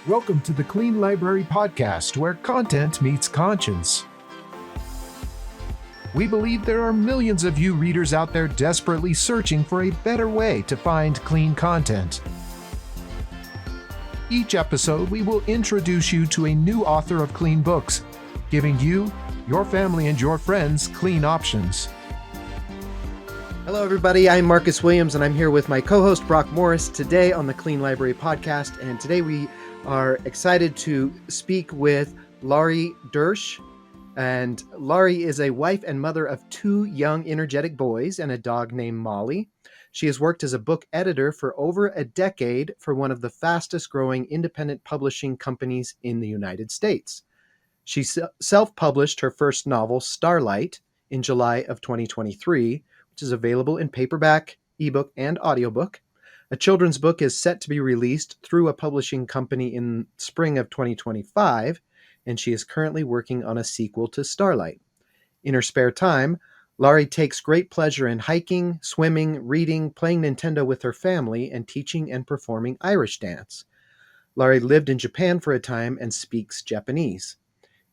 Welcome to the Clean Library Podcast, where content meets conscience. We believe there are millions of you readers out there desperately searching for a better way to find clean content. Each episode, we will introduce you to a new author of clean books, giving you, your family, and your friends clean options. Hello, everybody. I'm Marcus Williams, and I'm here with my co-host, Brock Morris, today on the Clean Library Podcast. And today we are excited to speak with Laurie Duersch. And Laurie is a wife and mother of two young, energetic boys and a dog named Molly. She has worked as a book editor for over a decade for one of the fastest growing independent publishing companies in the United States. She self-published her first novel, Starlight, in July of 2023, which is available in paperback, ebook, and audiobook. A children's book is set to be released through a publishing company in spring of 2025, and she is currently working on a sequel to Starlight. In her spare time, Laurie takes great pleasure in hiking, swimming, reading, playing Nintendo with her family, and teaching and performing Irish dance. Laurie lived in Japan for a time and speaks Japanese.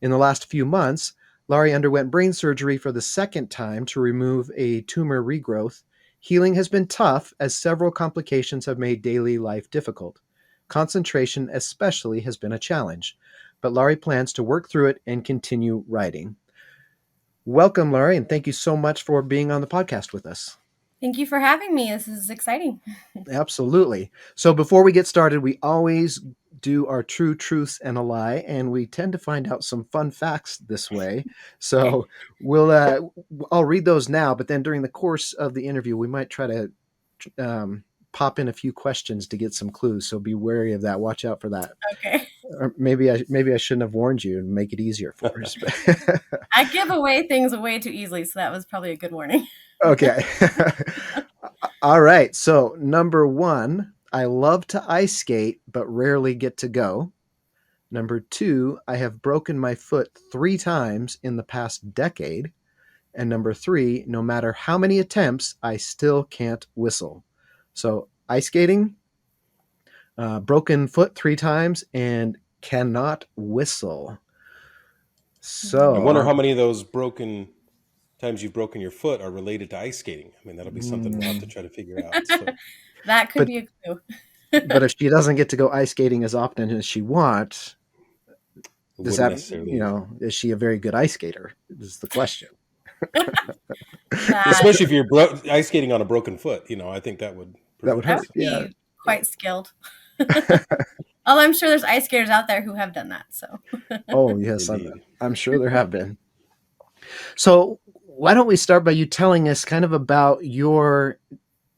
In the last few months, Laurie underwent brain surgery for the second time to remove a tumor regrowth. Healing has been tough as several complications have made daily life difficult. Concentration especially has been a challenge, but Laurie plans to work through it and continue writing. Welcome, Laurie, and thank you so much for being on the podcast with us. Thank you for having me. This is exciting. Absolutely. So before we get started, we always do our true truths and a lie, and we tend to find out some fun facts this way. So I'll read those now, but then during the course of the interview, we might try to pop in a few questions to get some clues. So be wary of that. Watch out for that. Okay. Or maybe I shouldn't have warned you and make it easier for us. I give away things way too easily, so that was probably a good warning. Okay. All right. So number one, I love to ice skate, but rarely get to go. Number two, I have broken my foot 3 times in the past decade. And number 3, no matter how many attempts, I still can't whistle. So ice skating, broken foot 3 times, and cannot whistle. So I wonder how many of those broken times you've broken your foot are related to ice skating. I mean, that'll be something we'll have to try to figure out. So. That could be a clue. But if she doesn't get to go ice skating as often as she wants, does that, is she a very good ice skater? Is the question. Especially if you're ice skating on a broken foot, I think that would hurt. Be quite skilled. Although I'm sure there's ice skaters out there who have done that. So. Oh yes, I'm sure there have been. So why don't we start by you telling us kind of about your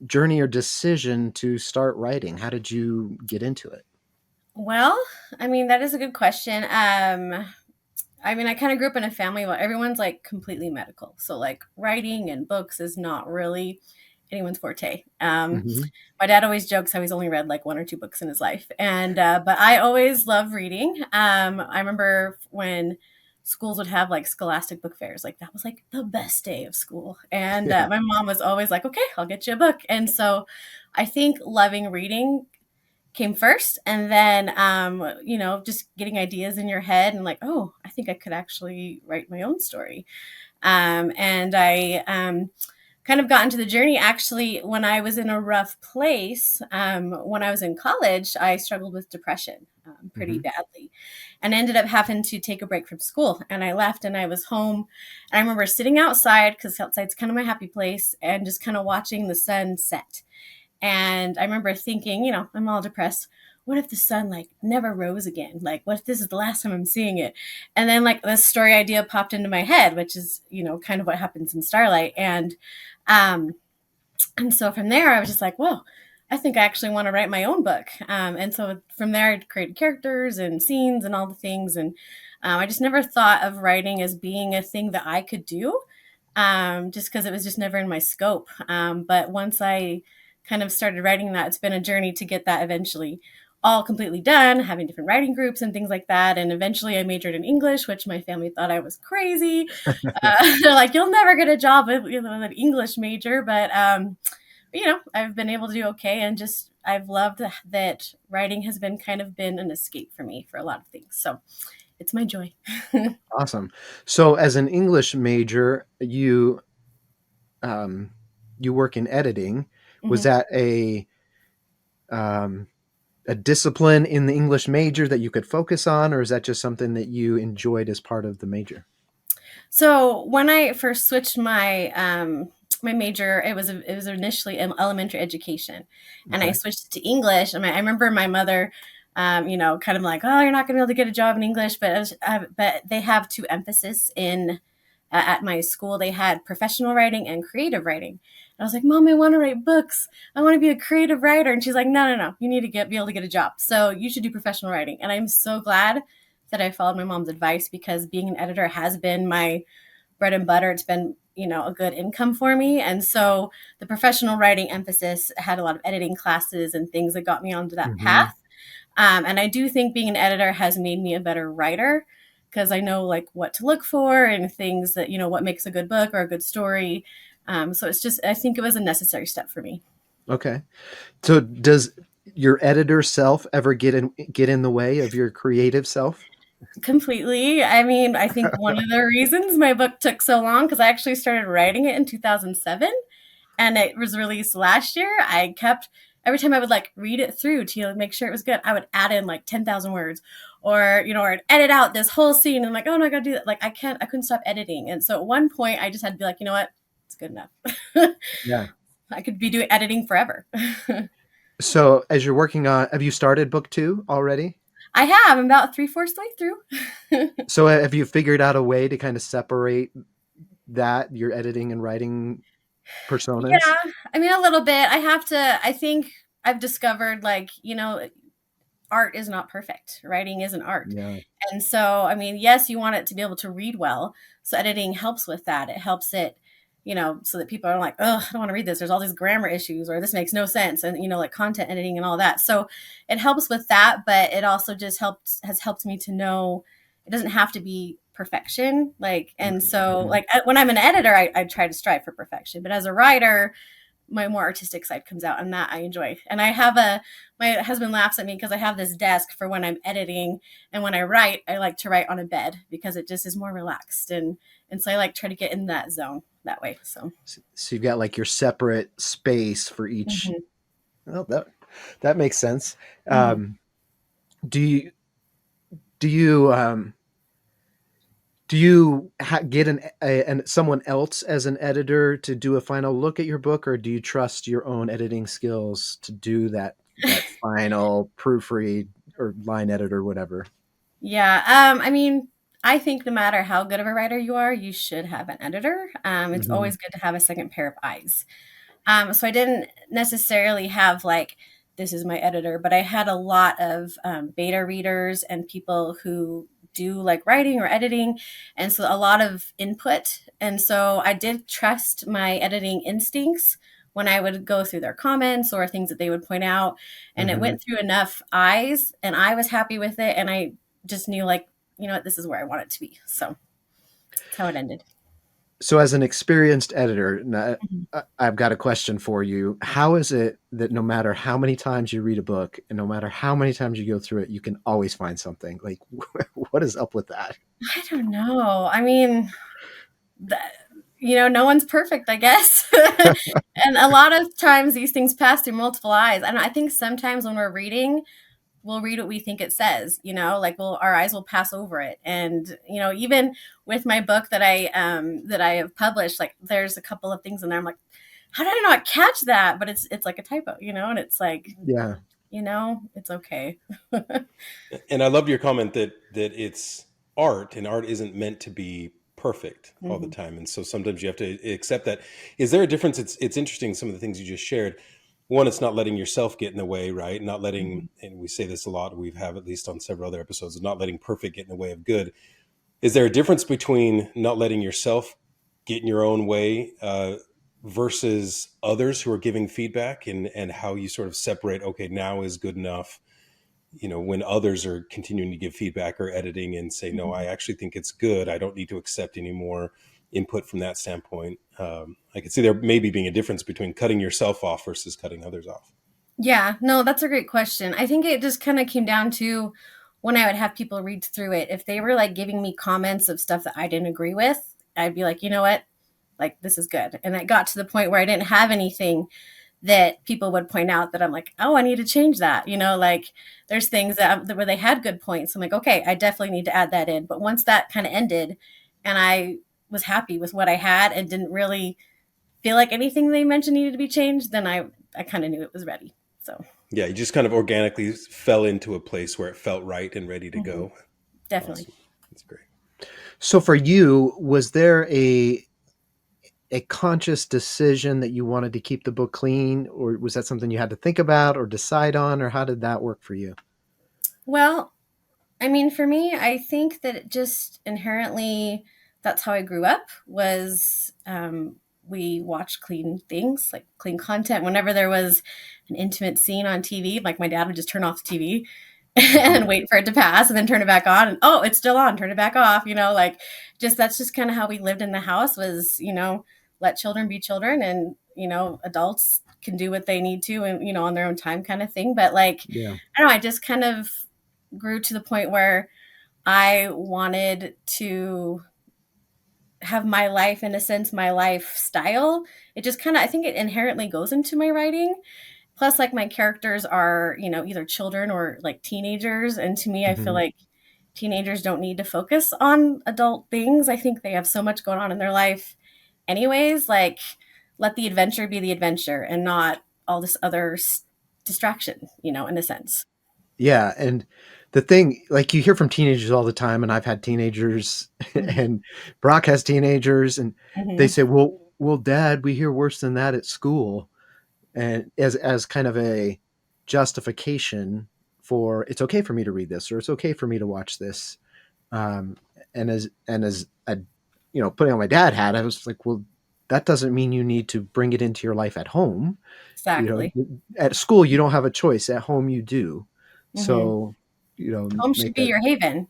journey or decision to start writing? How did you get into it? Well, I mean, that is a good question. I kind of grew up in a family where everyone's like completely medical. So like writing and books is not really anyone's forte. My dad always jokes how he's only read like 1 or 2 books in his life. And, but I always love reading. I remember when schools would have like scholastic book fairs, like that was like the best day of school. And my mom was always like, okay, I'll get you a book. And so I think loving reading came first, and then, just getting ideas in your head and like, oh, I think I could actually write my own story. And I kind of got into the journey actually when I was in a rough place. When I was in college, I struggled with depression pretty badly and ended up having to take a break from school. And I left and I was home. And I remember sitting outside, because outside's kind of my happy place, and just kind of watching the sun set. And I remember thinking, I'm all depressed. What if the sun like never rose again? Like, what if this is the last time I'm seeing it? And then like this story idea popped into my head, which is, kind of what happens in Starlight. And so from there, I was just like, whoa, I think I actually want to write my own book. And so from there, I created characters and scenes and all the things. And I just never thought of writing as being a thing that I could do, just because it was just never in my scope. But once I kind of started writing that, it's been a journey to get that eventually all completely done, having different writing groups and things like that. And eventually I majored in English, which my family thought I was crazy. They're like, you'll never get a job with an English major. But I've been able to do okay, and just I've loved that writing has been an escape for me for a lot of things. So it's my joy. Awesome. So as an English major, um, you work in editing. Was Mhm. that um, a discipline in the English major that you could focus on, or is that just something that you enjoyed as part of the major? So when I first switched my major, it was initially elementary education, and I Okay. switched to English. I remember my mother, kind of like, "Oh, you're not going to be able to get a job in English," but they have two emphasis in at my school. They had professional writing and creative writing. And I was like, "Mom, I want to write books. I want to be a creative writer." And she's like, "No, no, no. You need to be able to get a job. So you should do professional writing." And I'm so glad that I followed my mom's advice, because being an editor has been my bread and butter. It's been, a good income for me. And so the professional writing emphasis had a lot of editing classes and things that got me onto that Hmm. path. And I do think being an editor has made me a better writer, because I know like what to look for and things that, what makes a good book or a good story. So I think it was a necessary step for me. Okay. So does your editor self ever get in the way of your creative self? Completely. I think one of the reasons my book took so long, because I actually started writing it in 2007 and it was released last year. I kept, every time I would like read it through to make sure it was good, I would add in like 10,000 words, or I'd edit out this whole scene and like, oh no, I gotta do that. Like I couldn't stop editing. And so at one point I just had to be like, you know what? It's good enough. Yeah. I could be doing editing forever. So as you're working on, have you started book two already? I have. I'm about three-fourths way through. So have you figured out a way to kind of separate that, your editing and writing personas? Yeah, a little bit. I think I've discovered, like, art is not perfect. Writing isn't art. Yeah. And so, yes, you want it to be able to read well. So editing helps with that. It helps it, so that people are like, oh, I don't want to read this. There's all these grammar issues, or this makes no sense. And, like content editing and all that. So it helps with that, but it also just has helped me to know it doesn't have to be perfection. Like, and Right. so Mhm. like when I'm an editor, I try to strive for perfection, but as a writer, my more artistic side comes out, and that I enjoy. And my husband laughs at me because I have this desk for when I'm editing, and when I write, I like to write on a bed because it just is more relaxed, and so I like try to get in that zone that way. So So you've got like your separate space for each. mhm, Oh, that makes sense. mhm. Um, do you do you get an someone else as an editor to do a final look at your book, or do you trust your own editing skills to do that final proofread or line edit or whatever? Yeah. I think no matter how good of a writer you are, you should have an editor. It's Hmm. always good to have a second pair of eyes. So I didn't necessarily have like, this is my editor, but I had a lot of beta readers and people who do like writing or editing. And so a lot of input. And so I did trust my editing instincts when I would go through their comments or things that they would point out. And it Hmm. went through enough eyes and I was happy with it. And I just knew, like, you know what, this is where I want it to be. So that's how it ended. So, as an experienced editor, now, Mhm. I've got a question for you. How is it that no matter how many times you read a book and no matter how many times you go through it, you can always find something? Like, what is up with that? I don't know. That, no one's perfect, I guess. And a lot of times these things pass through multiple eyes. And I think sometimes when we're reading, we'll read what we think it says, like our eyes will pass over it. And, even with my book that I have published, like there's a couple of things in there. I'm like, how did I not catch that? But it's like a typo, and it's like, Yeah. it's okay. And I loved your comment that it's art, and art isn't meant to be perfect all the Mhm. time, and so sometimes you have to accept that. Is there a difference? It's interesting, some of the things you just shared. One, it's not letting yourself get in the way, right? Not letting, Mhm. and we say this a lot, we've have at least on several other episodes, not letting perfect get in the way of good. Is there a difference between not letting yourself get in your own way versus others who are giving feedback, and how you sort of separate, okay, now is good enough, when others are continuing to give feedback or editing and say, no, Mhm. I actually think it's good, I don't need to accept anymore, input from that standpoint. I could see there maybe being a difference between cutting yourself off versus cutting others off. Yeah, no, that's a great question. I think it just kind of came down to when I would have people read through it. If they were like giving me comments of stuff that I didn't agree with, I'd be like, you know what? Like, this is good. And it got to the point where I didn't have anything that people would point out that I'm like, oh, I need to change that. Like there's things that where they had good points. I'm like, okay, I definitely need to add that in. But once that kind of ended and I was happy with what I had and didn't really feel like anything they mentioned needed to be changed, then I kind of knew it was ready. So Yeah, you just kind of organically fell into a place where it felt right and ready to go. definitely. Awesome. That's great. So for you, was there a conscious decision that you wanted to keep the book clean, or was that something you had to think about or decide on, or how did that work for you? Well, I mean, for me, I think that it just inherently, that's how I grew up was we watched clean things, like clean content. Whenever there was an intimate scene on TV, like my dad would just turn off the TV and wait for it to pass and then turn it back on. And, oh, it's still on, turn it back off. Like just, that's just kind of how we lived in the house was, let children be children and, adults can do what they need to and, on their own time kind of thing. But like, Yeah. I don't know, I just kind of grew to the point where I wanted to have my life, in a sense, my lifestyle. It just kind of, I think it inherently goes into my writing. Plus, like my characters are, either children or like teenagers. And to me, I feel Mhm. like teenagers don't need to focus on adult things. I think they have so much going on in their life anyways. Like, let the adventure be the adventure and not all this other distraction, in a sense. Yeah, and the thing, like you hear from teenagers all the time, and I've had teenagers, Mhm. and Brock has teenagers, and they Mhm. say, "Well, Dad, we hear worse than that at school," and as kind of a justification for it's okay for me to read this or it's okay for me to watch this. Um, and as a putting on my dad hat, I was like, well, that doesn't mean you need to bring it into your life at home. Exactly. At school you don't have a choice. At home you do. Mhm. So, Home should make be that. your haven.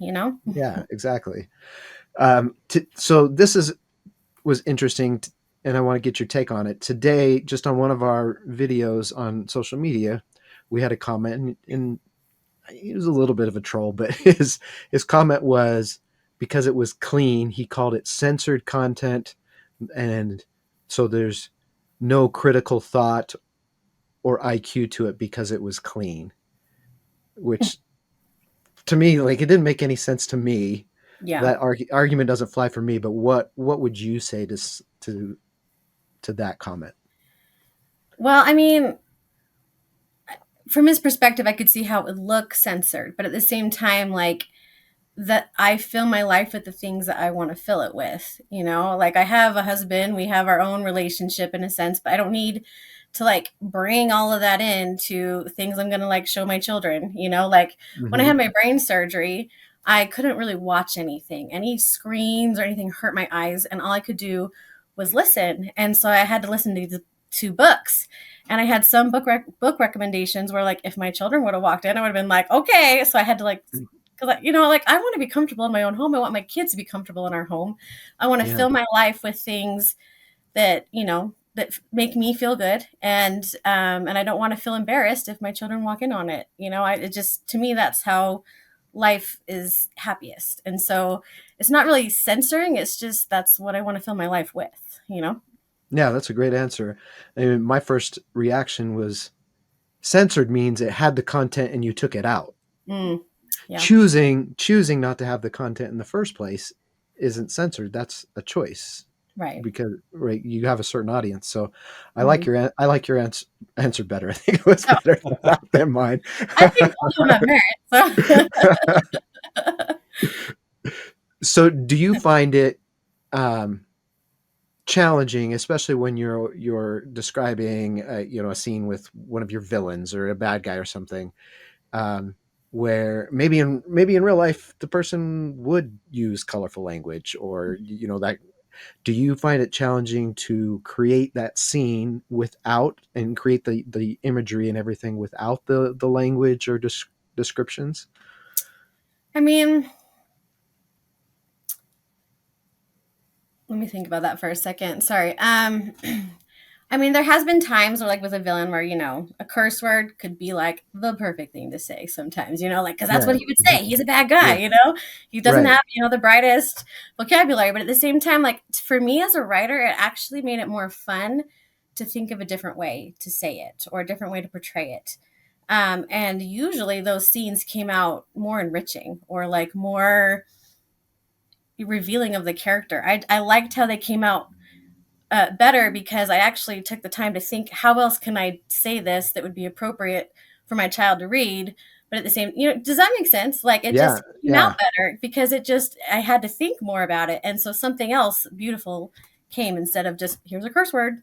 Yeah, exactly. So this was interesting, and I want to get your take on it. Today, just on one of our videos on social media, we had a comment, and he was a little bit of a troll, but his comment was because it was clean, he called it censored content, and so there's no critical thought or IQ to it because it was clean, which to me, like, it didn't make any sense to me. Yeah. That argument doesn't fly for me. But what would you say to that comment? Well, I mean, from his perspective, I could see how it would look censored, but at the same time, like that I fill my life with the things that I want to fill it with. Like I have a husband, we have our own relationship in a sense, but I don't need to like bring all of that into things I'm going to like show my children. Like when I Mm-hmm. had my brain surgery, I couldn't really watch anything, any screens or anything hurt my eyes. And all I could do was listen. And so I had to listen to books. And I had some book recommendations where like if my children would have walked in, I would have been like, okay. So I had to like because like I want to be comfortable in my own home. I want my kids to be comfortable in our home. I want to Yeah. fill my life with things that that make me feel good, and I don't want to feel embarrassed if my children walk in on it. It just to me that's how life is happiest, and so it's not really censoring. It's just that's what I want to fill my life with. Yeah, that's a great answer. I mean, my first reaction was censored means it had the content and you took it out. Mm, yeah. Choosing not to have the content in the first place isn't censored. That's a choice Right. because right, you have a certain audience. So Mhm. I like your answer better. I think it was Oh, better than mine. I think both of them have merit. So. So do you find it um, challenging, especially when you're describing a scene with one of your villains or a bad guy or something, um, where maybe in real life the person would use colorful language or that. Do you find it challenging to create that scene without and create the imagery and everything without the language or descriptions? I mean, Let me think about that for a second. Sorry. I mean, there has been times where, like, with a villain where, a curse word could be like the perfect thing to say sometimes, like, because that's what Right. he would say. He's a bad Yeah. guy, he doesn't Right. have, the brightest vocabulary. But at the same time, like, for me as a writer, it actually made it more fun to think of a different way to say it or a different way to portray it. And usually those scenes came out more enriching or like more revealing of the character. I liked how they came out better because I actually took the time to think, how else can I say this that would be appropriate for my child to read? But at the same, does that make sense? Like it Yeah. just came out Yeah. better because I had to think more about it. And so something else beautiful came instead of just, here's a curse word.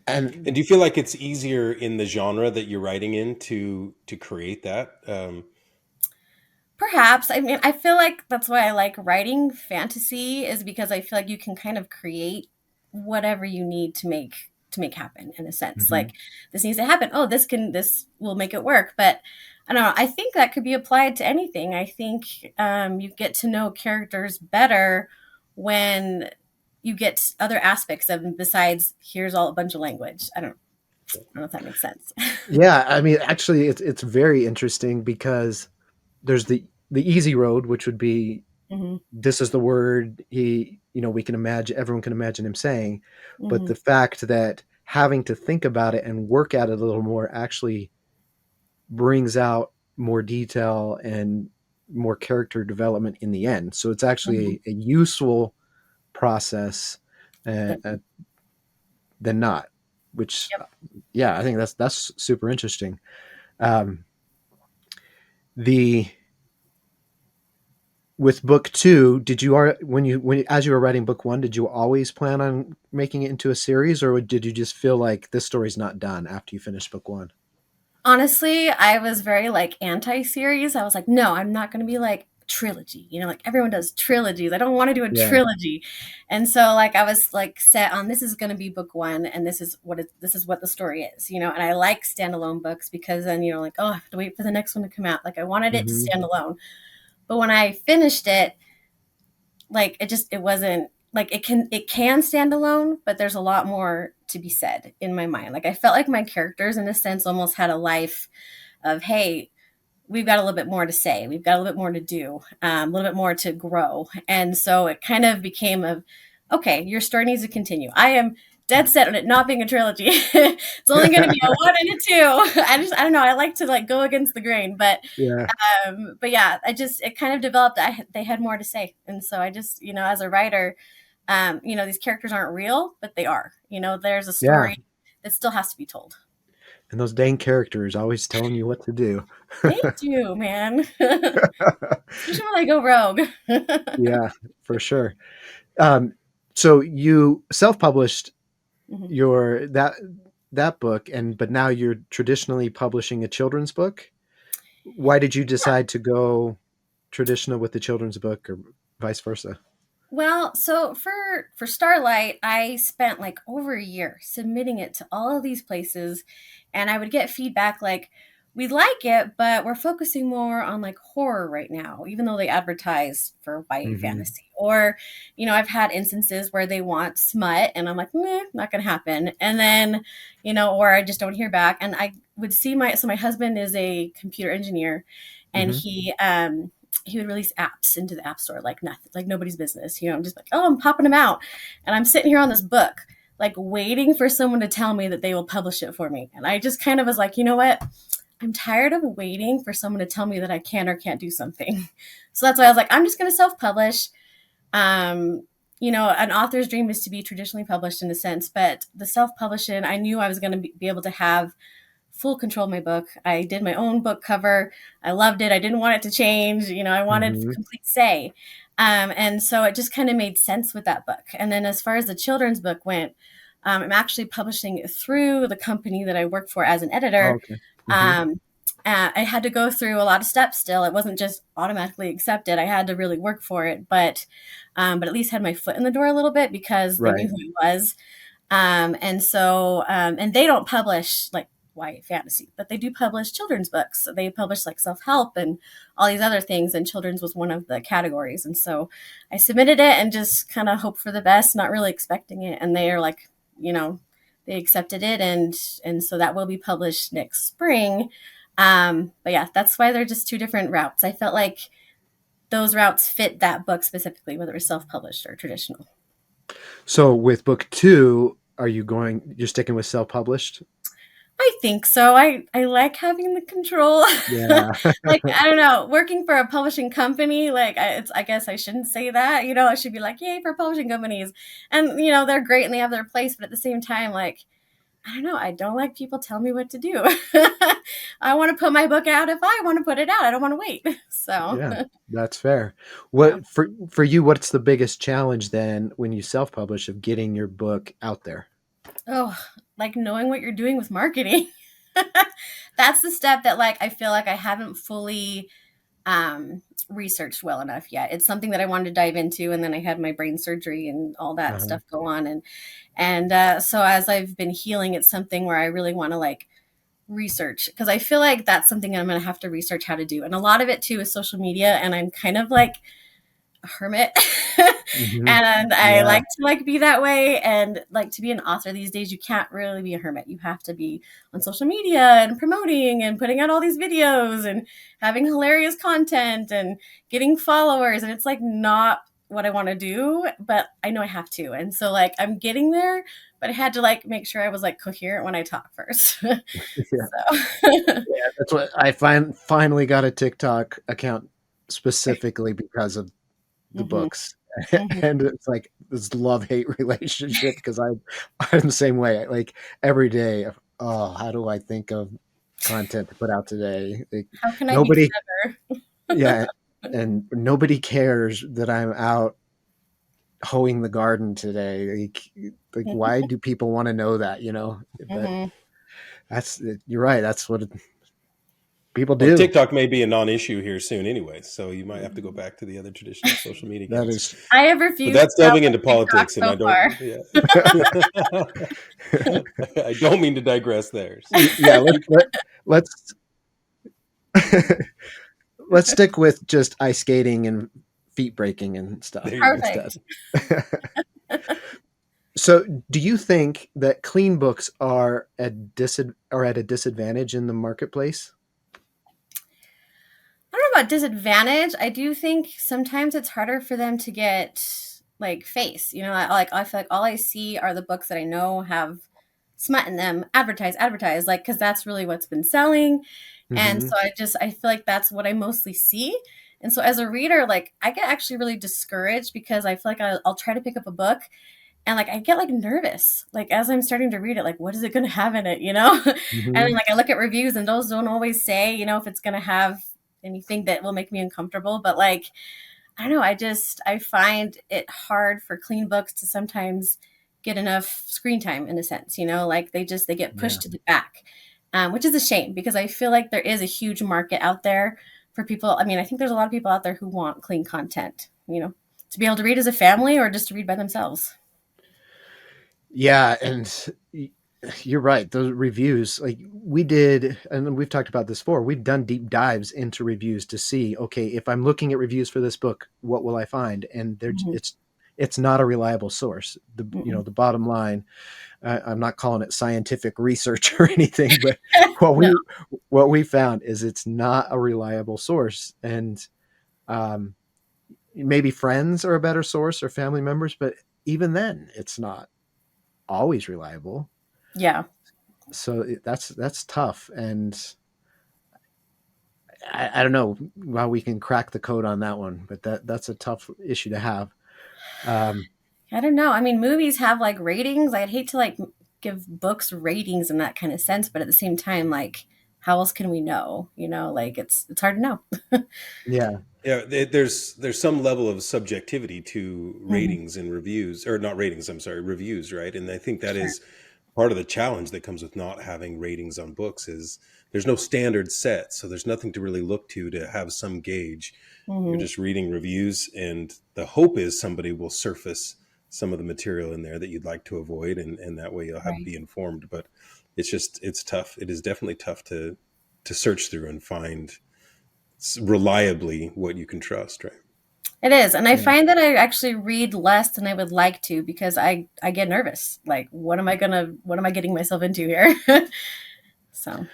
And And do you feel like it's easier in the genre that you're writing in to create that? Perhaps. I mean, I feel like that's why I like writing fantasy is because I feel like you can kind of create whatever you need to make happen in a sense. Mhm. Like this needs to happen. Oh, this will make it work. But I don't know. I think that could be applied to anything. I think you get to know characters better when you get other aspects of them besides here's all a bunch of language. I don't know if that makes sense. Yeah, I mean, actually, it's very interesting because there's the easy road, which would be Hmm. this is the word we can imagine, everyone can imagine him saying, but Hmm. the fact that having to think about it and work at it a little more actually brings out more detail and more character development in the end. So it's Hmm. actually a useful process uh, uh, than not, which yeah, I think that's super interesting. Um, the With book two, did you when as you were writing book one, did you always plan on making it into a series, or did you just feel like this story's not done after you finished book one? Honestly, I was very like anti-series. I was like, no, I'm not going to be like trilogy. Like everyone does trilogies. I don't want to do a Yeah. trilogy. And so like I was like set on this is going to be book one and this is what the story is, and I like standalone books because then like, oh, I have to wait for the next one to come out. Like I wanted it to Hmm. stand alone. But when I finished it, like it wasn't like it can stand alone, but there's a lot more to be said in my mind. Like I felt like my characters in a sense almost had a life of, hey, we've got a little bit more to say, we've got a little bit more to do, a little bit more to grow. And so it kind of became of, okay, your story needs to continue. I am dead set on it not being a trilogy. It's only going to be a one and a two. I don't know, I like to like go against the grain, Yeah. but yeah, it kind of developed. They had more to say, and so I just, as a writer, these characters aren't real, but they are. There's a Yeah. story that still has to be told. And those dang characters always telling you what to do. They do, man. Especially when they go rogue. Yeah, for sure. Um, so you self-published Mhm. that book, but now you're traditionally publishing a children's book. Why did you decide to go traditional with the children's book, or vice versa? Well, so for Starlight, I spent like over a year submitting it to all of these places, and I would get feedback like, "We like it, but we're focusing more on like horror right now, even though they advertise for YA Hmm. fantasy." Or, I've had instances where they want smut, and I'm like, "Meh, not gonna happen." And then, or I just don't hear back, and I would see my husband is a computer engineer, and Hmm. he would release apps into the app store like nothing, like nobody's business. I'm just like, oh, I'm popping them out. And I'm sitting here on this book, like waiting for someone to tell me that they will publish it for me. And I just kind of was like, you know what? I'm tired of waiting for someone to tell me that I can or can't do something. So that's why I was like, I'm just going to self publish. An author's dream is to be traditionally published in a sense, but the self publishing, I knew I was going to be able to have full control of my book. I did my own book cover. I loved it. I didn't want it to change. I wanted Hmm. complete say. And so it just kind of made sense with that book. And then as far as the children's book went, I'm actually publishing it through the company that I work for as an Oh, editor. okay. Hmm. Um, I had to go through a lot of steps still. It wasn't just automatically accepted. I had to really work for it, but at least had my foot in the door a little bit because they knew Right. who I was. And they don't publish like YA fantasy, but they do publish children's books. They publish like self-help and all these other things, and children's was one of the categories. And so I submitted it and just kind of hoped for the best, not really expecting it. And they are like, they accepted it, and so that will be published next spring. But yeah, that's why they're just two different routes. I felt like those routes fit that book specifically, whether it was self-published or traditional. So with book 2, you're sticking with self-published? I think so. I like having the control. Yeah. Like, I don't know, working for a publishing company, like I guess I shouldn't say that, I should be like, yay for publishing companies. And, they're great and they have their place. But at the same time, like, I don't know, I don't like people telling me what to do. I want to put my book out if I want to put it out. I don't want to wait. So Yeah, that's fair. yeah. What for you, what's the biggest challenge then when you self-publish of getting your book out there? Oh, like knowing what you're doing with marketing. That's the step that like I feel like I haven't fully researched well enough yet. It's something that I wanted to dive into, and then I had my brain surgery and all that stuff go on, and so as I've been healing, it's something where I really want to like research, because I feel like that's something I'm going to have to research how to do. And a lot of it too is social media, and I'm kind of like a hermit. And I like to like be that way, and like to be an author these days, you can't really be a hermit. You have to be on social media and promoting and putting out all these videos and having hilarious content and getting followers, and it's like not what I want to do, but I know I have to. And so like I'm getting there, but I had to like make sure I was like coherent when I talk first. Yeah. So Yeah, that's what I finally got a TikTok account specifically because of the books. And it's like this love-hate relationship, because I'm the same way. Like every day, how do I think of content to put out today? Like, how can I nobody, be better? yeah, and nobody cares that I'm out hoeing the garden today. Like why do people want to know that? But you're right. That's what people do. Well, TikTok may be a non-issue here soon anyway, so you might have to go back to the other traditional social media That accounts. is. I have refused. But that's delving into TikTok politics, and so I don't. far. Yeah. I don't mean to digress there. So. Yeah, let's let's stick with just ice skating and feet breaking and stuff Perfect. instead. So, do you think that clean books are at a disadvantage in the marketplace? I don't know about disadvantage. I do think sometimes it's harder for them to get like face. Like I feel like all I see are the books that I know have smut in them. Advertise, like, because that's really what's been selling. And so I feel like that's what I mostly see. And so as a reader, like I get actually really discouraged, because I feel like I'll try to pick up a book, and like I get like nervous, like as I'm starting to read it, like what is it going to have in it, And then like I look at reviews, and those don't always say, if it's going to have anything that will make me uncomfortable. But like, I don't know, I find it hard for clean books to sometimes get enough screen time, in a sense, like they get pushed to the back, which is a shame, because I feel like there is a huge market out there for people. I mean, I think there's a lot of people out there who want clean content, to be able to read as a family or just to read by themselves. Yeah, and you're right. Those reviews, like we did, and we've talked about this before, we've done deep dives into reviews to see, okay, if I'm looking at reviews for this book, what will I find? And it's not a reliable source. The bottom line, I'm not calling it scientific research or anything, but what we found is it's not a reliable source. And maybe friends are a better source, or family members, but even then it's not always reliable. Yeah. So that's tough. And I don't know how we can crack the code on that one, but that's a tough issue to have. I don't know. I mean, movies have like ratings. I'd hate to like give books ratings in that kind of sense, but at the same time, like how else can we know? Like it's hard to know. Yeah. Yeah, there's some level of subjectivity to ratings and reviews, or not ratings, I'm sorry, reviews, right? And I think that is part of the challenge that comes with not having ratings on books, is there's no standard set, so there's nothing to really look to have some gauge. You're just reading reviews, and the hope is somebody will surface some of the material in there that you'd like to avoid, and that way you'll have to be informed. But it's tough. It is definitely tough to search through and find reliably what you can trust, right? It is. And I Yeah. find that I actually read less than I would like to because I get nervous. Like, what am I getting myself into here? So,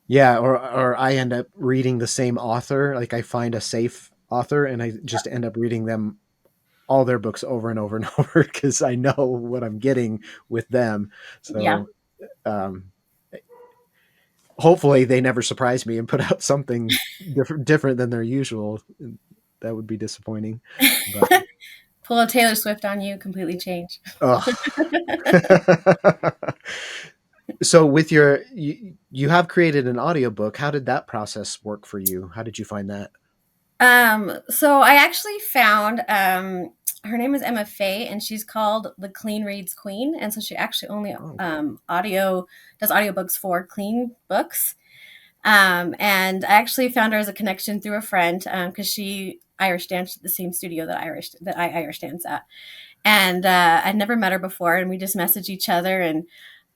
Yeah, or I end up reading the same author. Like I find a safe author and I just end up reading them all their books over and over and over because I know what I'm getting with them. yeah. So um, hopefully they never surprise me and put out something different than their usual. That would be disappointing. But Pull a Taylor Swift on you, completely change. ugh. So with you have created an audiobook. How did that process work for you? How did you find that? So I actually found her name is Emma Faye, and she's called the Clean Reads Queen, and so she actually only Oh. does audiobooks for clean books. And I actually found her as a connection through a friend because she Irish danced at the same studio that I Irish dance at, and I'd never met her before, and we just messaged each other, and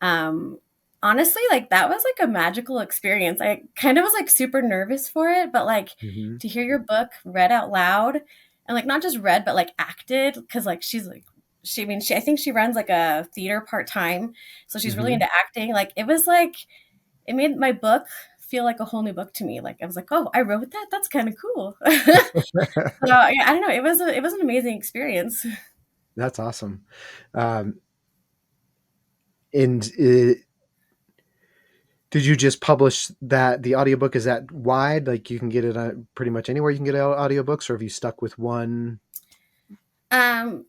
um, honestly, like that was like a magical experience. I kind of was like super nervous for it, but like Hmm. to hear your book read out loud and like not just read but like acted because like she's like she I think she runs like a theater part-time, so she's really Hmm. into acting. Like it was like it made my book feel like a whole new book to me. Like I was like, oh, I wrote that. That's kind of cool. So yeah, I don't know. It was an amazing experience. That's awesome. Um, and did you just publish that the audiobook is that wide? Like you can get it pretty much anywhere you can get audiobooks, or have you stuck with one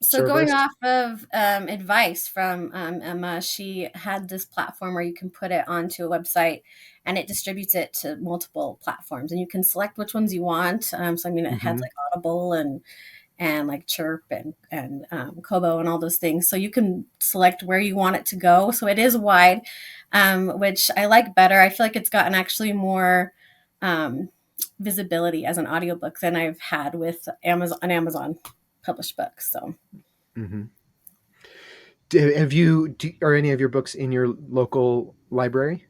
So going service? off of advice from Emma, she had this platform where you can put it onto a website and it distributes it to multiple platforms and you can select which ones you want. So I mean, it has Hmm. like Audible and like Chirp and Kobo and all those things. So you can select where you want it to go. So it is wide, which I like better. I feel like it's gotten actually more um, visibility as an audiobook than I've had with Amazon published books. So Hmm. Are any of your books in your local library?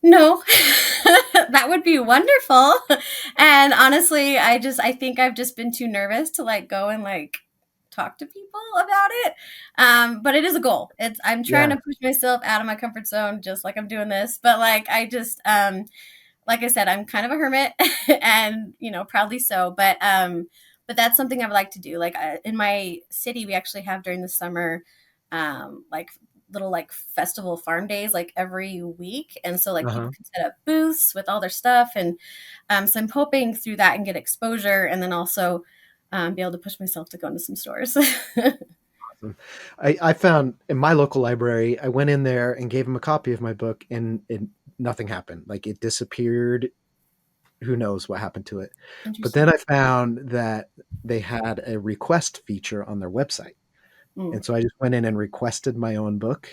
no, that would be wonderful. And honestly, I think I've just been too nervous to like go and like talk to people about it. But it is a goal. I'm trying Yeah. to push myself out of my comfort zone, just like I'm doing this. But like I just like I said, I'm kind of a hermit, and proudly so. But that's something I would like to do. Like in my city, we actually have during the summer, like little like festival farm days like every week, and so like people Uh-huh. can set up booths with all their stuff, and so I'm hoping through that and get exposure, and then also be able to push myself to go into some stores. I found in my local library, I went in there and gave him a copy of my book, and nothing happened. Like it disappeared. Who knows what happened to it? But then Interesting. I found that they had a request feature on their website. Mm. And so I just went in and requested my own book,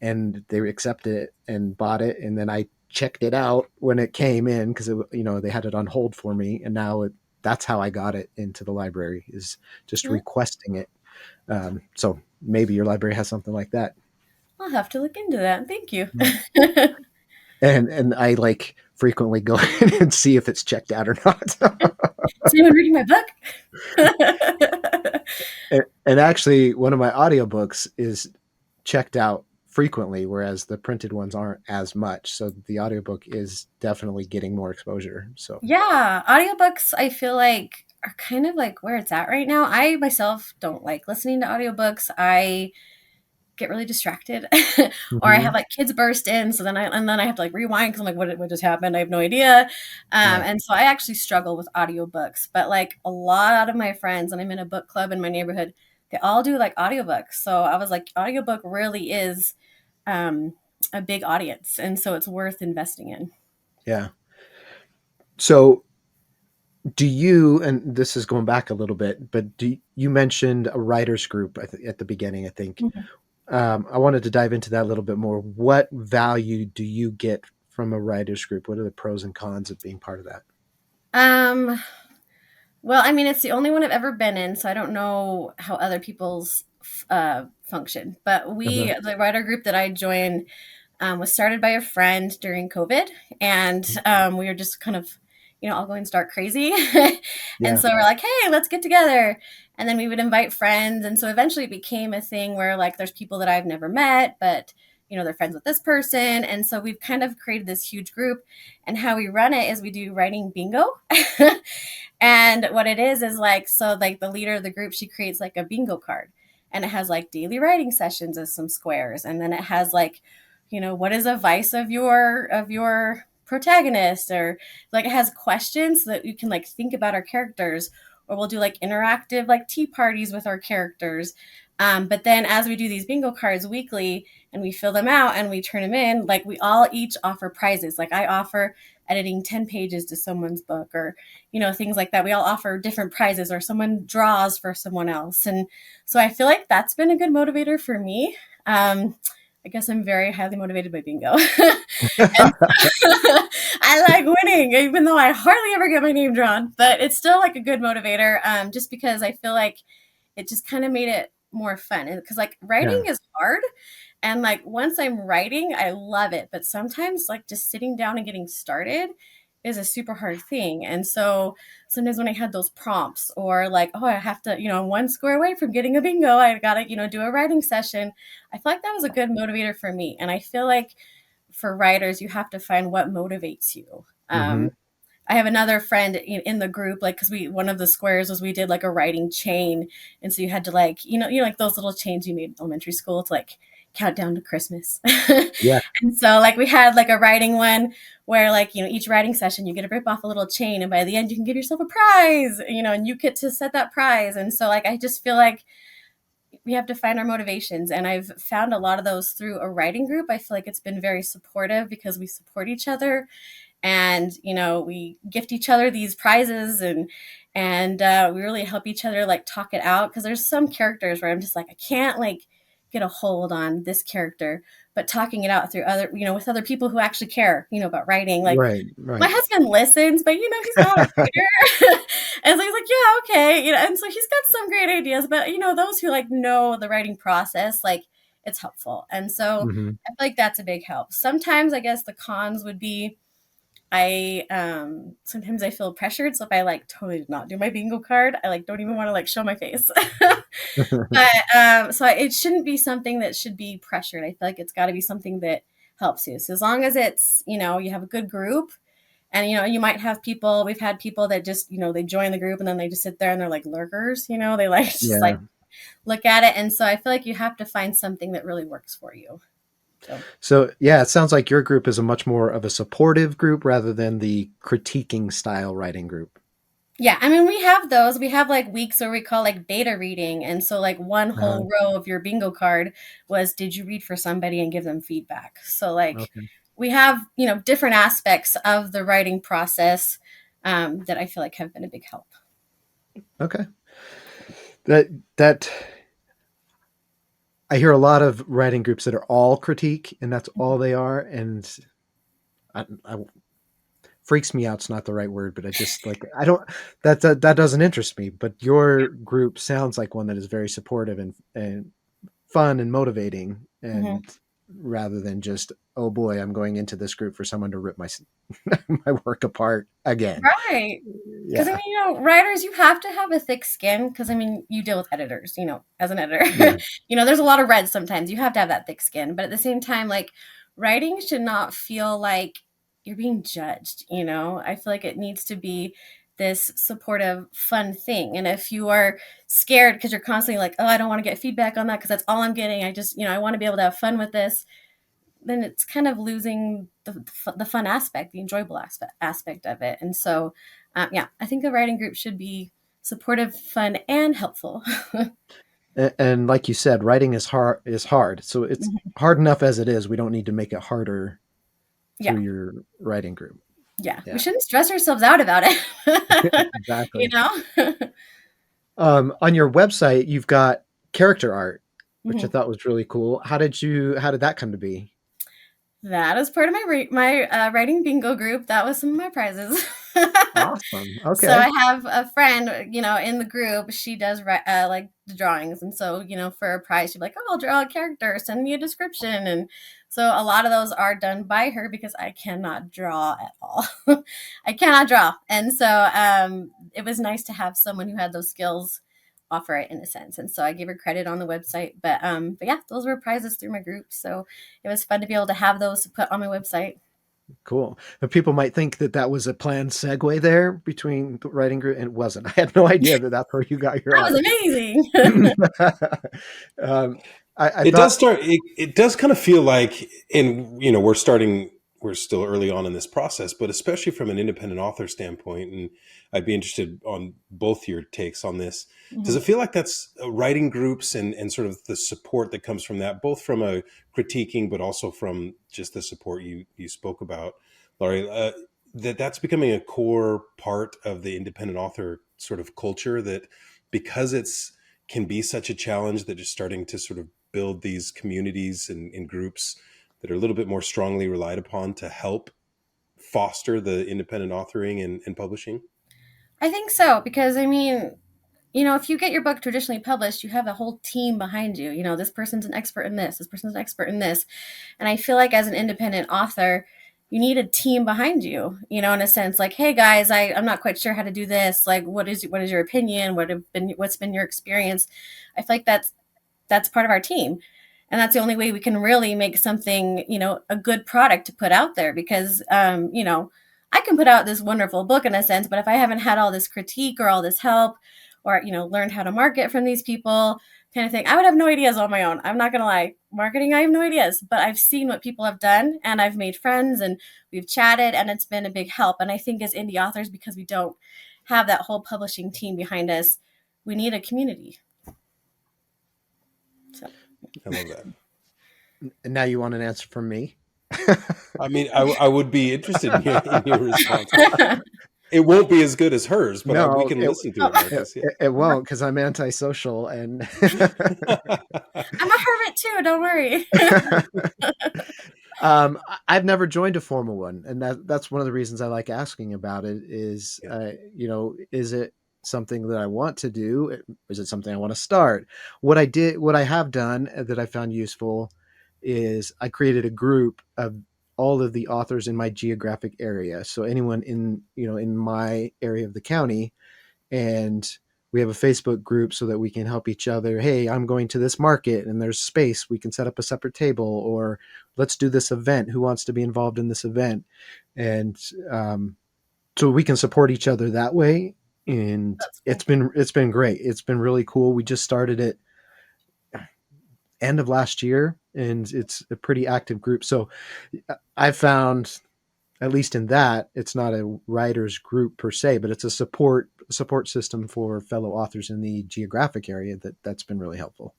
and they accepted it and bought it. And then I checked it out when it came in because they had it on hold for me. And now that's how I got it into the library, is just Yeah, requesting it. So maybe your library has something like that. I'll have to look into that. Thank you. Yeah. And I like frequently go in and see if it's checked out or not. Is anyone reading my book? And actually, one of my audiobooks is checked out frequently, whereas the printed ones aren't as much. So the audiobook is definitely getting more exposure. So, Yeah, audiobooks I feel like are kind of like where it's at right now. I myself don't like listening to audiobooks. I get really distracted or I have mhm. like kids burst in, so then I have to like rewind because I'm like what just happened? I have no idea. Yeah. And so I actually struggle with audiobooks, but like a lot of my friends, and I'm in a book club in my neighborhood, they all do like audiobooks. So I was like audiobook really is um a big audience, and so it's worth investing in. Yeah. So do you, and this is going back a little bit, but you mentioned a writers group at the beginning, I think. Mhm. I wanted to dive into that a little bit more. What value do you get from a writers group? What are the pros and cons of being part of that? Um, well, I mean, it's the only one I've ever been in, so I don't know how other people's function. But Uh-huh. the writer group that I joined, was started by a friend during COVID, and we were just kind of, all going stark crazy. And Yeah. so we're like, hey, let's get together. And then we would invite friends. And so eventually it became a thing where like there's people that I've never met, but they're friends with this person. And so we've kind of created this huge group. And how we run it is we do writing bingo. And what it is like, so like the leader of the group, she creates like a bingo card, and it has like daily writing sessions as some squares. And then it has like, what is a vice of your protagonist, or like it has questions so that you can like think about our characters, or we'll do like interactive like tea parties with our characters. But then as we do these bingo cards weekly and we fill them out and we turn them in, like we all each offer prizes. Like I offer editing 10 pages to someone's book, or things like that. We all offer different prizes, or someone draws for someone else. And so I feel like that's been a good motivator for me. I guess I'm very highly motivated by bingo. And I like winning, even though I hardly ever get my name drawn, but it's still like a good motivator, just because I feel like it just kind of made it more fun. And because like writing Yeah. is hard, and like once I'm writing, I love it. But sometimes like just sitting down and getting started is a super hard thing. And so sometimes when I had those prompts, or like, oh, I have to, I'm one square away from getting a bingo, I gotta, do a writing session. I feel like that was a good motivator for me. And I feel like for writers, you have to find what motivates you. Hmm. I have another friend in the group, like, because one of the squares was we did like a writing chain. And so you had to like, like those little chains you made in elementary school to like count down to Christmas. Yeah. And so like we had like a writing one where like, each writing session you get to rip off a little chain, and by the end you can give yourself a prize, and you get to set that prize. And so like, I just feel like we have to find our motivations. And I've found a lot of those through a writing group. I feel like it's been very supportive because we support each other, and we gift each other these prizes, and we really help each other like talk it out, because there's some characters where I'm just like, I can't like get a hold on this character, but talking it out through other, with other people who actually care, about writing. Like Right. my Right. husband listens, but he's not a writer. And so he's like, yeah, okay, and so he's got some great ideas, but those who like know the writing process, like it's helpful. And so Hmm. I feel like that's a big help. Sometimes I guess the cons would be, I sometimes I feel pressured. So if I like totally did not do my bingo card, I like don't even want to like show my face. But so it shouldn't be something that should be pressured. I feel like it's got to be something that helps you. So as long as it's, you have a good group, and you might have people, we've had people that just, they join the group and then they just sit there and they're like lurkers, they like just Yeah. like look at it. And so I feel like you have to find something that really works for you. So So yeah, it sounds like your group is a much more of a supportive group rather than the critiquing style writing group. yeah, I mean, we have those. We have like weeks where we call like beta reading. And so like one Uh, whole row of your bingo card was, did you read for somebody and give them feedback? So like okay. we have, different aspects of the writing process, that I feel like have been a big help. Okay. That I hear a lot of writing groups that are all critique, and that's all they are. And I freaks me out's not the right word, but I just like I don't that doesn't interest me. But your group sounds like one that is very supportive and fun and motivating, Mhm. and rather than just, oh boy, I'm going into this group for someone to rip my my work apart again. Right. Because I Yeah. mean, writers, you have to have a thick skin, because I mean, you deal with editors, as an editor. Yeah. There's a lot of red sometimes. You have to have that thick skin. But at the same time, like writing should not feel like you're being judged, I feel like it needs to be this supportive, fun thing. And if you are scared because you're constantly like, oh, I don't want to get feedback on that because that's all I'm getting. I just, I want to be able to have fun with this, then it's kind of losing the fun aspect, the enjoyable aspect of it. And so, yeah, I think a writing group should be supportive, fun, and helpful. And like you said, writing is hard. So it's Mhm. hard enough as it is. We don't need to make it harder Yeah, through your writing group. yeah, we Yeah. shouldn't stress ourselves out about it. you Exactly. know. On your website, you've got character art, which I Mhm. thought was really cool. How did that come to be? That is part of my writing bingo group. That was some of my prizes. Awesome. So Okay. I have a friend, in the group. She does like the drawings, and so for a prize, she'd be like, "Oh, I'll draw a character. Send me a description." And So a lot of those are done by her because I cannot draw at all. I cannot draw. And so it was nice to have someone who had those skills offer it in a sense. And so I gave her credit on the website. But yeah, those were prizes through my group. So it was fun to be able to have those to put on my website. Cool. But people might think that that was a planned segue there between the writing group, and it wasn't. I had no idea that that's where you got your That was art. amazing. um, I It thought, does start. It does kind of feel like, and we're starting. We're still early on in this process, but especially from an independent author standpoint, and I'd be interested on both your takes on this. Does Mhm. it feel like that's writing groups and sort of the support that comes from that, both from a critiquing, but also from just the support you spoke about, Laurie? That's becoming a core part of the independent author sort of culture. That because it's can be such a challenge, that just starting to sort of build these communities and groups that are a little bit more strongly relied upon to help foster the independent authoring and publishing? I think so because I mean, if you get your book traditionally published, you have a whole team behind you. This person's an expert in this person's an expert in this. And I feel like as an independent author, you need a team behind you, in a sense, like, hey guys, I'm not quite sure how to do this. Like, what is your opinion? What's been your experience? I feel like that's part of our team. And that's the only way we can really make something, a good product to put out there because, I can put out this wonderful book in a sense, but if I haven't had all this critique or all this help or, learned how to market from these people kind of thing, I would have no ideas on my own. I'm not going to lie. Marketing, I have no ideas, but I've seen what people have done and I've made friends and we've chatted and it's been a big help. And I think as indie authors, because we don't have that whole publishing team behind us, we need a community. So. I love that. and now you want an answer from me? I mean, I would be interested in your response. It won't be as good as hers, but we No, can listen to it, Oh, it, Marcus. Yeah. it won't, because I'm antisocial and I'm a hermit too. Don't worry. I've never joined a formal one, and that's one of the reasons I like asking about it. Is Yeah. is it something that I want to do? Is it something I want to start? What I have done that I found useful, is I created a group of all of the authors in my geographic area. So anyone in my area of the county, and we have a Facebook group so that we can help each other. Hey, I'm going to this market and there's space. We can set up a separate table, or let's do this event. Who wants to be involved in this event? And so we can support each other that way. And That's it's cool. been great. It's been really cool. We just started it end of last year, and it's a pretty active group. So I found, at least in that, it's not a writers group per se, but it's a support system for fellow authors in the geographic area that's been really helpful.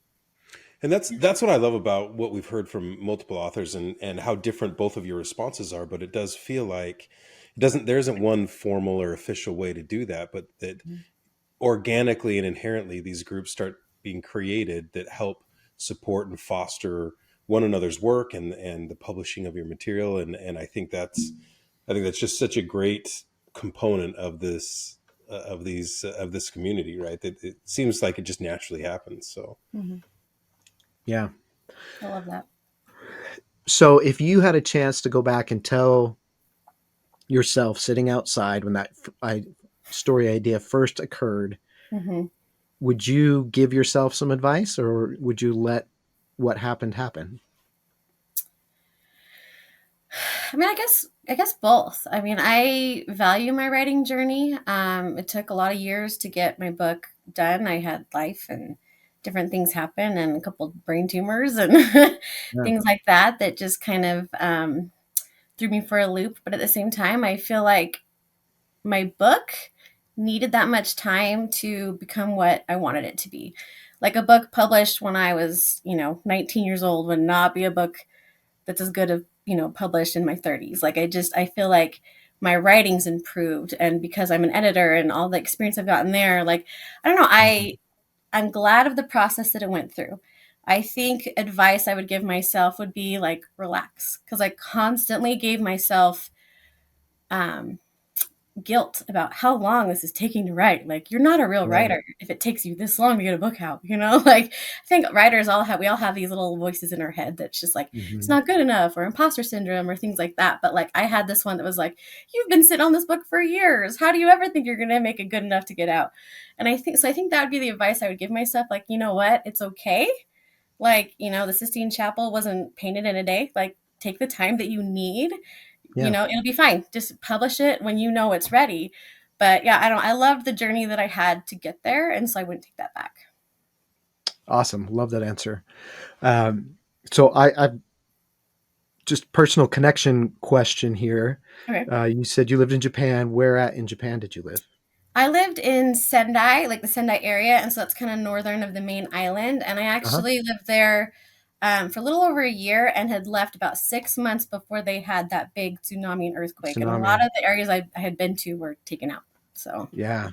And that's what I love about what we've heard from multiple authors and how different both of your responses are. But it does feel like there isn't one formal or official way to do that, but that organically and inherently these groups start being created that help support and foster one another's work and the publishing of your material. And I think that's just such a great component of this of this community, right? That it seems like it just naturally happens. So Mm-hmm. Yeah. I love that. So if you had a chance to go back and tell yourself sitting outside when that story idea first occurred, Mm-hmm. would you give yourself some advice, or would you let what happened happen? I mean, I guess both. I mean, I value my writing journey. It took a lot of years to get my book done. I had life and different things happen, and a couple brain tumors and Yeah. things like that just kind of threw me for a loop. But at the same time, I feel like my book needed that much time to become what I wanted it to be. Like a book published when I was, 19 years old would not be a book that's as good as, published in my 30s. Like I feel like my writing's improved, and because I'm an editor and all the experience I've gotten there, like I don't know, I'm glad of the process that it went through. I think advice I would give myself would be like relax, because I constantly gave myself guilt about how long this is taking to write. Like, you're not a real Right. writer if it takes you this long to get a book out, like, I think writers we all have these little voices in our head that's just like, it's Mhm. not good enough, or imposter syndrome, or things like that. But like, I had this one that was like, you've been sitting on this book for years. How do you ever think you're going to make it good enough to get out? And I think that would be the advice I would give myself. Like, you know what? It's okay. Like, the Sistine Chapel wasn't painted in a day. Like, take the time that you need. Yeah. It'll be fine. Just publish it when you know it's ready. But yeah, I loved the journey that I had to get there, and so I wouldn't take that back. Awesome. Love that answer. So I've just personal connection question here. Okay. You said you lived in Japan. Where at in Japan did you live? I lived in Sendai, like the Sendai area, and so that's kind of northern of the main island. And I Uh-huh. actually lived there for a little over a year, and had left about 6 months before they had that big tsunami and earthquake. And a lot Tsunami. of the areas I had been to were taken out. So, Yeah.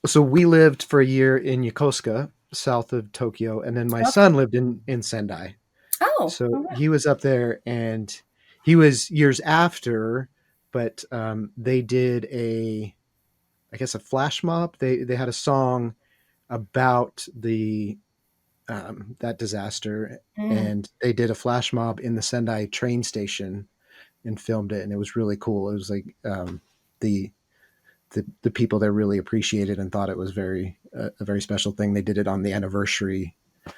So we lived for a year in Yokosuka, south of Tokyo, and then my okay. son lived in Sendai. Oh, So all right. he was up there, and he was years after, but they did I guess a flash mob. They had a song about that disaster, Mm. and they did a flash mob in the Sendai train station and filmed it, and it was really cool. It was like the the people there really appreciated and thought it was a very special thing. They did it on the anniversary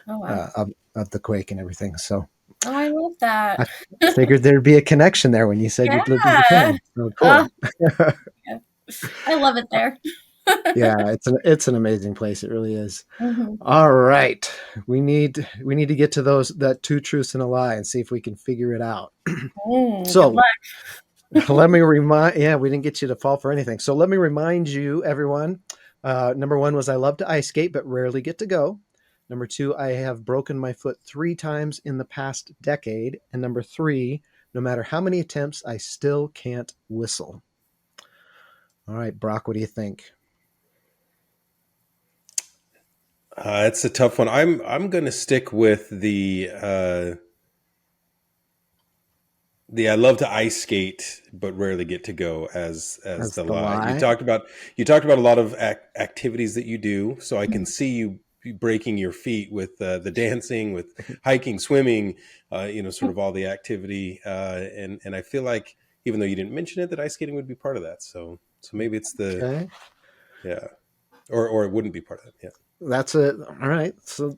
Oh, wow. of the quake and everything. So Oh, I love I that. figured there'd be a connection there when you said you'd lived in Yeah. Japan. So Oh, cool. yeah. I love it there. Yeah, it's an amazing place. It really is. Mhm. All right, we need to get to that two truths and a lie and see if we can figure it out. Good So let me remind. Yeah, we didn't get you to fall for anything. So let me remind you, everyone. Number one was I love to ice skate, but rarely get to go. Number two, I have broken my foot 3 times in the past decade. And number three, no matter how many attempts, I still can't whistle. All right, Brock, what do you think? It's a tough one. I'm going to stick with the I love to ice skate but rarely get to go as That's the the lie. lie. You talked about a lot of activities that you do, so I can luck. see you breaking your feet with the dancing, with hiking, swimming, sort of all the activity, and I feel like even though you didn't mention it, that ice skating would be part of that. So maybe it's Okay, yeah, or it wouldn't be part of it. Yeah. that's it. All right, so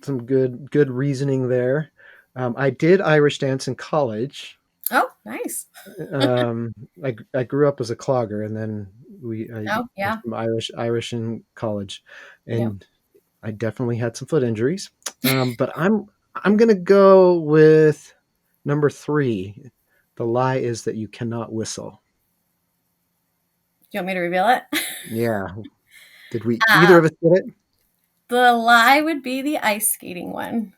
some good reasoning there. I did Irish dance in college. Oh, nice. Um, I grew up as a clogger, and then I Oh, had yeah. some Irish in college, Yeah. and I definitely had some foot injuries. But I'm gonna go with number three. The lie is that you cannot whistle. Do you want me to reveal it? Yeah. Did we either Um, of us get it? the lie would be the ice skating one.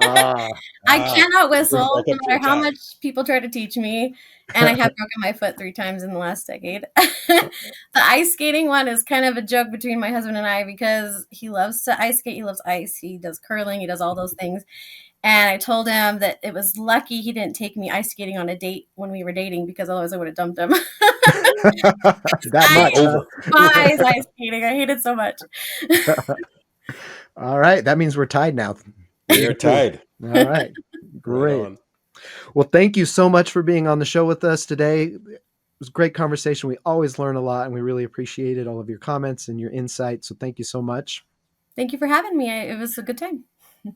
Ah, I Ah, cannot so we're whistle back no up to a matter how tie. much people try to teach me, and I have broken my foot 3 times in the last decade. The ice skating one is kind of a joke between my husband and I, because he loves to ice skate. He loves ice. He does curling. He does all those things. And I told him that it was lucky he didn't take me ice skating on a date when we were dating, because otherwise I would have dumped him. that I much, Over. despise ice skating. I hate it so much. huh? All right, that means we're tied now. We are 2-2. tied. All right, Right great. on. Well, thank you so much for being on the show with us today. It was a great conversation. We always learn a lot, and we really appreciated all of your comments and your insights. So thank you so much. Thank you for having me. It was a good time.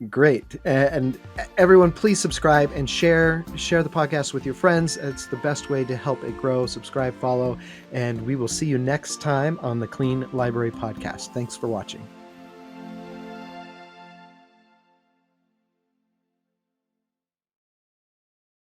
Great. And everyone, please subscribe and share the podcast with your friends. It's the best way to help it grow. Subscribe, follow, and we will see you next time on the Clean Library Podcast. Thanks for watching.